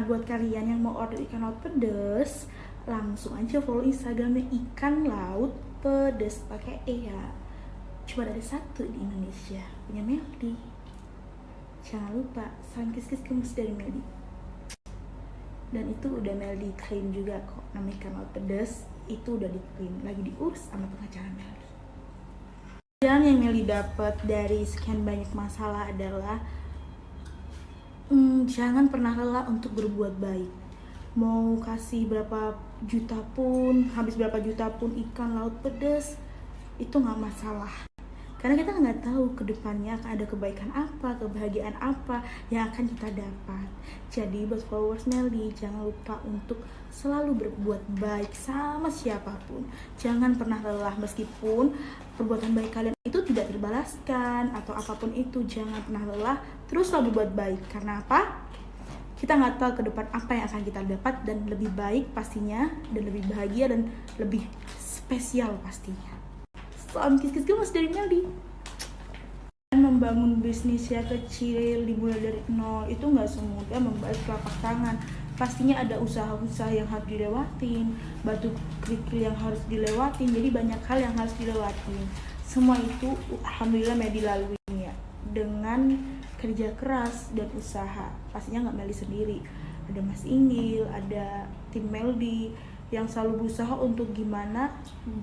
Nah, buat kalian yang mau order ikan laut pedas, langsung aja follow Instagramnya ikan laut pedas pakai E ya. Cuma ada satu di Indonesia, punya Meldi. Jangan lupa salam kiss-kiss gemes dari Meldi. Dan itu udah Meldi claim juga kok, nama ikan laut pedas itu udah diklaim, lagi diurus sama pengacara Meldi. Dan yang Meldi dapat dari sekian banyak masalah adalah jangan pernah lelah untuk berbuat baik. Mau kasih berapa juta pun, habis berapa juta pun ikan laut pedas, itu nggak masalah. Karena kita nggak tahu kedepannya akan ada kebaikan apa, kebahagiaan apa yang akan kita dapat. Jadi buat followers Meldi, jangan lupa untuk selalu berbuat baik sama siapapun. Jangan pernah lelah meskipun perbuatan baik kalian itu tidak terbalaskan atau apapun itu. Jangan pernah lelah, teruslah berbuat baik. Karena apa? Kita nggak tahu ke depan apa yang akan kita dapat, dan lebih baik pastinya, dan lebih bahagia, dan lebih spesial pastinya. Salam kiss-kiss gemes dari Meldi. Membangun bisnis ya kecil, dimulai dari nol, itu nggak semudah membalik telapak tangan. Pastinya ada usaha-usaha yang harus dilewatin, batu kerikil yang harus dilewatin, jadi banyak hal yang harus dilewatin. Semua itu alhamdulillah Meldi lalui ya, dengan kerja keras dan usaha. Pastinya nggak Meldi sendiri, ada Mas Inggil, ada tim Meldi yang selalu berusaha untuk gimana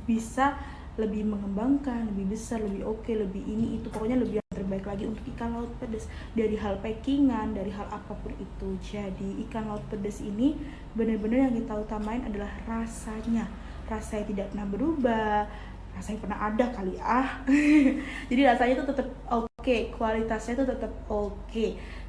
bisa lebih mengembangkan, lebih besar, lebih oke, lebih ini itu, pokoknya lebih yang terbaik lagi untuk ikan laut pedas, dari hal packingan, dari hal apapun itu. Jadi ikan laut pedas ini benar-benar yang kita utamain adalah rasanya tidak pernah berubah, rasanya pernah ada kali jadi rasanya itu tetap oke, kualitasnya itu tetap oke.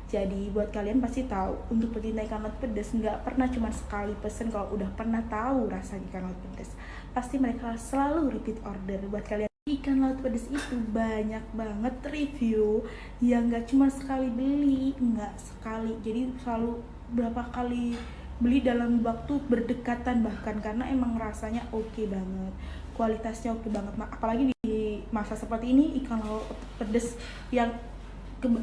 Jadi buat kalian pasti tahu, untuk pecinta ikan laut pedas nggak pernah cuma sekali pesen. Kalau udah pernah tahu rasa ikan laut pedas, pasti mereka selalu repeat order. Buat kalian, ikan laut pedas itu banyak banget review yang nggak cuma sekali beli, nggak sekali, jadi selalu berapa kali beli dalam waktu berdekatan bahkan, karena emang rasanya oke banget, kualitasnya oke banget. Apalagi di masa seperti ini, ikan laut pedas yang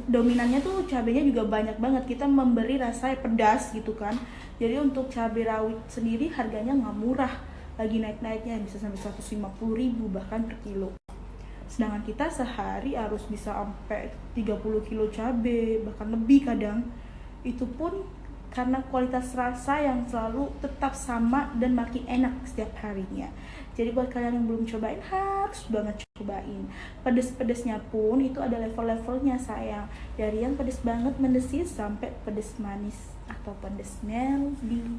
dominannya tuh cabenya juga banyak banget, kita memberi rasa pedas gitu kan. Jadi untuk cabai rawit sendiri harganya nggak murah, lagi naik-naiknya bisa sampai 150.000 bahkan per kilo. Sedangkan kita sehari harus bisa sampai 30 kilo cabai, bahkan lebih kadang. Itu pun karena kualitas rasa yang selalu tetap sama dan makin enak setiap harinya. Jadi buat kalian yang belum cobain, harus banget cobain. Pedes-pedesnya pun itu ada level-levelnya sayang, dari yang pedes banget mendesis sampai pedes manis atau pedes Meldi,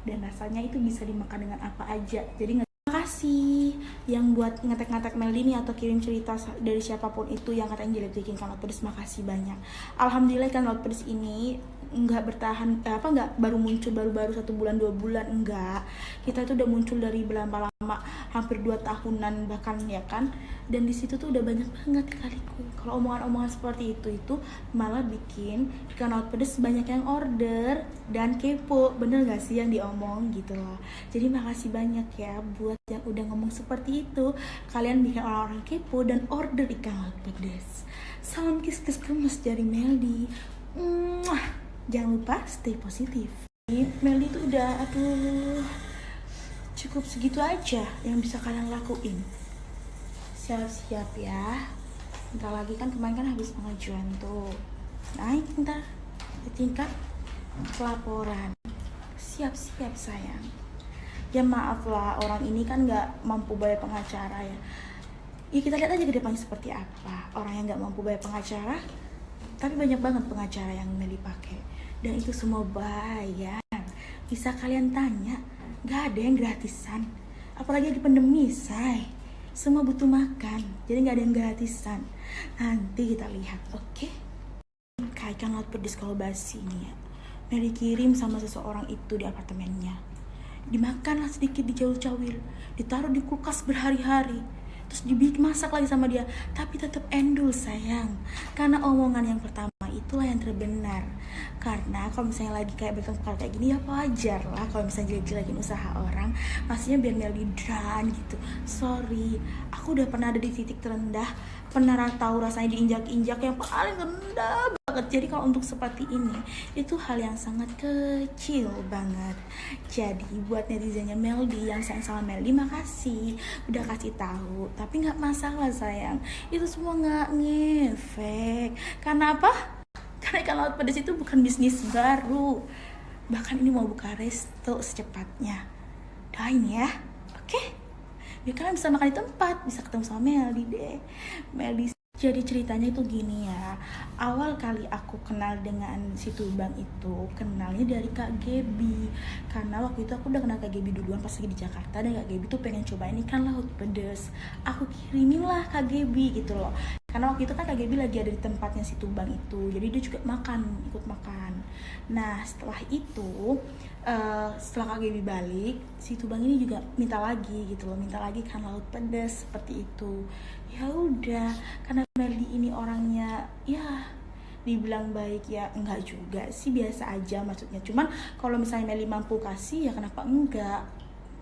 dan rasanya itu bisa dimakan dengan apa aja. Jadi kasih yang buat ngetek-ngetek Meldi nih atau kirim cerita dari siapapun itu yang katanya jelek-jelekin ikan laut pedas, makasih banyak. Alhamdulillah ikan laut pedas ini nggak bertahan nggak baru muncul baru 1 bulan 2 bulan, enggak. Kita itu udah muncul dari berapa lama, hampir 2 tahunan bahkan ya kan. Dan di situ tuh udah banyak banget kaliku. Kalau omongan-omongan seperti itu malah bikin ikan laut pedas banyak yang order dan kepo, bener gak sih yang diomong gitu loh. Jadi makasih banyak ya buat yang udah ngomong seperti itu. Kalian bikin orang-orang kepo dan order ikan laut pedas. Salam kiss-kiss gemes dari Meldi. Jangan lupa stay positif. Meldi tuh udah cukup segitu aja yang bisa kalian lakuin. Siap-siap ya, bentar lagi kan, kemarin kan habis pengajuan tuh, naik ntar di tingkat pelaporan. Siap-siap sayang. Ya maaf lah, orang ini kan gak mampu bayar pengacara ya. Ya kita lihat aja ke depannya seperti apa. Orang yang gak mampu bayar pengacara, tapi banyak banget pengacara yang Meldi pakai, dan itu semua bayar. Bisa kalian tanya, gak ada yang gratisan. Apalagi di pandemi, say. Semua butuh makan, jadi gak ada yang gratisan. Nanti kita lihat, oke? Kayak ikan laut pedas kalau basi nih ya, Meldi kirim sama seseorang itu di apartemennya. Dimakanlah sedikit, dijauh-jauhin, ditaruh di kulkas berhari-hari, terus dimasak lagi sama dia, tapi tetap endul sayang. Karena omongan yang pertama itulah yang terbenar. Karena kalau misalnya lagi kayak bertengkar kayak gini ya wajar lah kalau misalnya jelek-jelekin usaha orang, maksudnya biar Melly down gitu. Sorry, aku udah pernah ada di titik terendah, pernah tahu rasanya diinjak-injak yang paling rendah banget. Jadi kalau untuk seperti ini itu hal yang sangat kecil banget. Jadi buat netizennya Melody yang sayang sama Melody, makasih udah kasih tahu, tapi nggak masalah sayang, itu semua nggak ngefek. Karena apa? Karena ikan laut pedas itu bukan bisnis baru, bahkan ini mau buka resto secepatnya. Doain ya, oke? Biar kalian bisa makan di tempat, bisa ketemu sama Melody deh. Melody. Jadi ceritanya itu gini ya, awal kali aku kenal dengan si Tubang itu kenalnya dari Kak Gaby. Karena waktu itu aku udah kenal Kak Gaby duluan pas lagi di Jakarta, dan Kak Gaby tuh pengen cobain ikan laut pedas. Aku kirimin lah Kak Gaby gitu loh. Karena waktu itu kan Kak Gaby lagi ada di tempatnya si Tubang itu, jadi dia juga ikut makan. Nah setelah itu, setelah Kak Gaby balik, si Tubang ini juga minta lagi gitu loh, minta lagi ikan laut pedas seperti itu. Ya udah, karena Melody ini orangnya ya dibilang baik ya enggak juga sih, biasa aja maksudnya. Cuman kalau misalnya Melly mampu kasih ya kenapa enggak,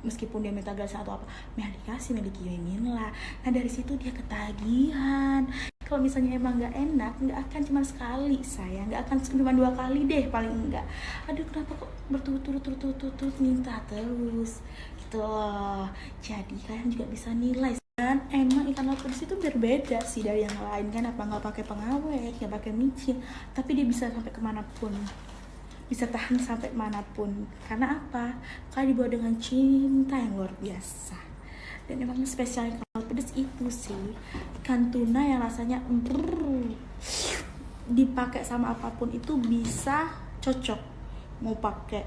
meskipun dia minta gratisan atau apa, Melly kasih, Melly kirimin lah. Nah dari situ dia ketagihan. Kalau misalnya emang nggak enak, nggak akan cuma sekali sayang, nggak akan cuma 2 kali deh paling enggak. Aduh kenapa kok berturut-turut minta terus gitu loh. Jadi kalian juga bisa nilai. Dan emang ikan laut pedas itu berbeda sih dari yang lain kan, apa nggak pakai pengawet, nggak pakai micin, tapi dia bisa sampai kemanapun, bisa tahan sampai manapun. Karena apa? Karena dibawa dengan cinta yang luar biasa. Dan emang spesial ikan laut pedas itu sih, ikan tuna yang rasanya dipakai sama apapun itu bisa cocok. Mau pakai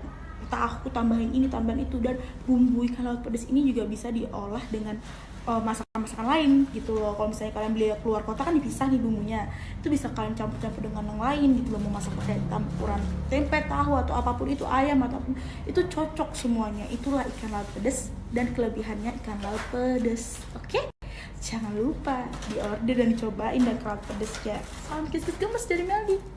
tahu tambahin ini tambahin itu, dan bumbu ikan laut pedas ini juga bisa diolah dengan masakan lain gitu loh. Kalau misalnya kalian beli keluar kota kan dipisah nih bumbunya, itu bisa kalian campur-campur dengan yang lain gitu loh. Mau masak pakai campuran tempe, tahu atau apapun itu, ayam ataupun itu cocok semuanya. Itulah ikan laut pedas dan kelebihannya ikan laut pedas. Oke? Jangan lupa di order dan dicobain dan ikan laut pedasnya. Salam kis-kis gemes dari Melody.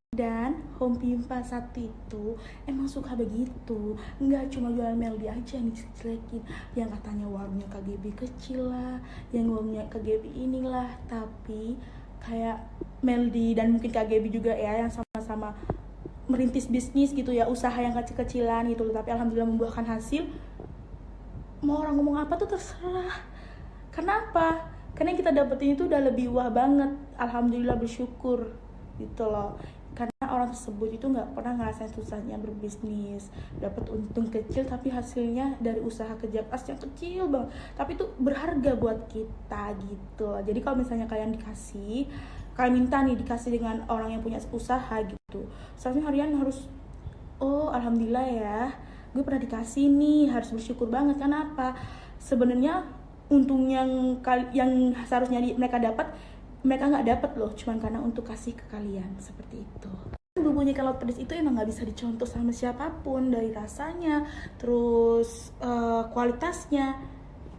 Dan Home Pimpa satu itu emang suka begitu, nggak cuma jual Melody aja nih dijelekin, yang katanya warungnya Kak Gaby kecil lah, yang warungnya Kak Gaby inilah, tapi kayak Melody dan mungkin Kak Gaby juga ya yang sama-sama merintis bisnis gitu ya, usaha yang kecil-kecilan gitu, tapi alhamdulillah membuahkan hasil. Mau orang ngomong apa tuh terserah. Karena apa? Karena yang kita dapetin itu udah lebih wah banget, alhamdulillah, bersyukur gitu loh. Karena orang tersebut itu nggak pernah ngerasain susahnya berbisnis, dapat untung kecil tapi hasilnya dari usaha kerja keras yang kecil banget, tapi itu berharga buat kita gitu. Jadi kalau misalnya kalian minta nih dikasih dengan orang yang punya usaha gitu, seharusnya harian harus, oh alhamdulillah ya gue pernah dikasih nih, harus bersyukur banget. Karena apa? Sebenarnya untung yang seharusnya mereka dapat, mereka nggak dapat loh, cuman karena untuk kasih ke kalian seperti itu. Bumbunya ikan laut pedas itu emang nggak bisa dicontoh sama siapapun, dari rasanya, terus kualitasnya.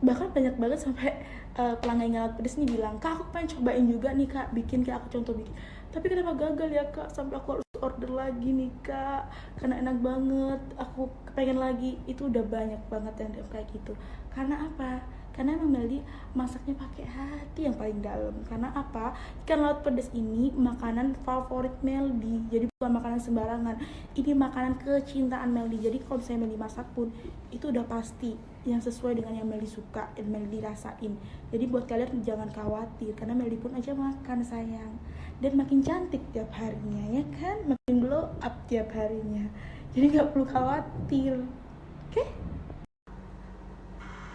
Bahkan banyak banget sampai pelanggan ikan laut pedas nih bilang, Kak aku pengen cobain juga nih Kak, bikin kayak aku contoh bikin, tapi kenapa gagal ya Kak, sampai aku harus order lagi nih Kak, karena enak banget, aku pengen lagi. Itu udah banyak banget yang kayak gitu. Karena apa? Karena emang Melody masaknya pakai hati yang paling dalam. Karena apa? Ikan laut pedas ini makanan favorit Melody, jadi bukan makanan sembarangan, ini makanan kecintaan Melody. Jadi kalau misalnya Melody masak pun itu udah pasti yang sesuai dengan yang Melody suka dan Melody rasain. Jadi buat kalian jangan khawatir, karena Melody pun aja makan sayang, dan makin cantik tiap harinya ya kan, makin glow up tiap harinya, jadi nggak perlu khawatir. Oke?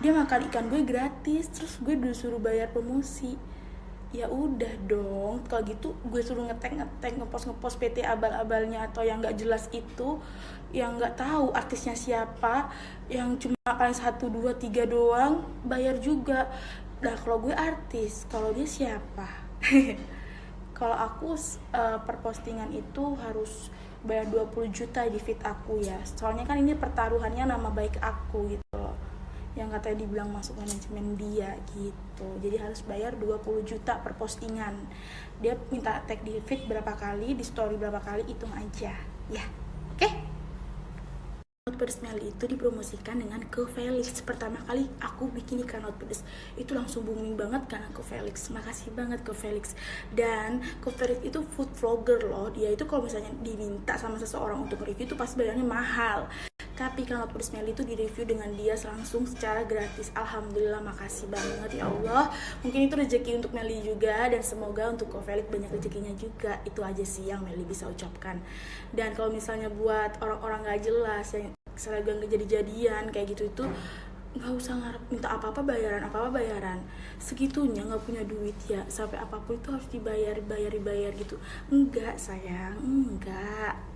Dia makan ikan gue gratis, terus gue disuruh bayar promosi. Ya udah dong, kalau gitu gue suruh ngetek ngepost PT abal-abalnya atau yang nggak jelas itu, yang nggak tahu artisnya siapa, yang cuma kalian 1, 2, 3 doang, bayar juga. Nah kalau gue artis, kalau dia siapa? Kalau aku per postingan itu harus bayar 20 juta di feed aku ya, soalnya kan ini pertaruhannya nama baik aku gitu loh. yang katanya dibilang masuk manajemen dia gitu. Jadi harus bayar 20 juta per postingan. Dia minta tag di feed berapa kali, di story berapa kali, hitung aja ya. Oke? Not Pedes Melly itu dipromosikan dengan ke Felix. Pertama kali aku bikin iklan Not Pedes itu langsung booming banget karena ke Felix. Makasih banget ke Felix. Dan ke Felix itu food vlogger loh. Dia itu kalau misalnya diminta sama seseorang untuk review itu pasti bayarnya mahal. Tapi kalau Not Pedes Melly itu direview dengan dia langsung secara gratis. Alhamdulillah, makasih banget ya Allah. Mungkin itu rezeki untuk Melly juga, dan semoga untuk Ko Felix banyak rezekinya juga. Itu aja sih yang Melly bisa ucapkan. Dan kalau misalnya buat orang-orang gak jelas yang seragam kejadian kayak gitu, itu nggak usah ngarep minta apa-apa bayaran segitunya, nggak punya duit ya sampai apapun itu harus dibayar gitu. Enggak sayang, enggak.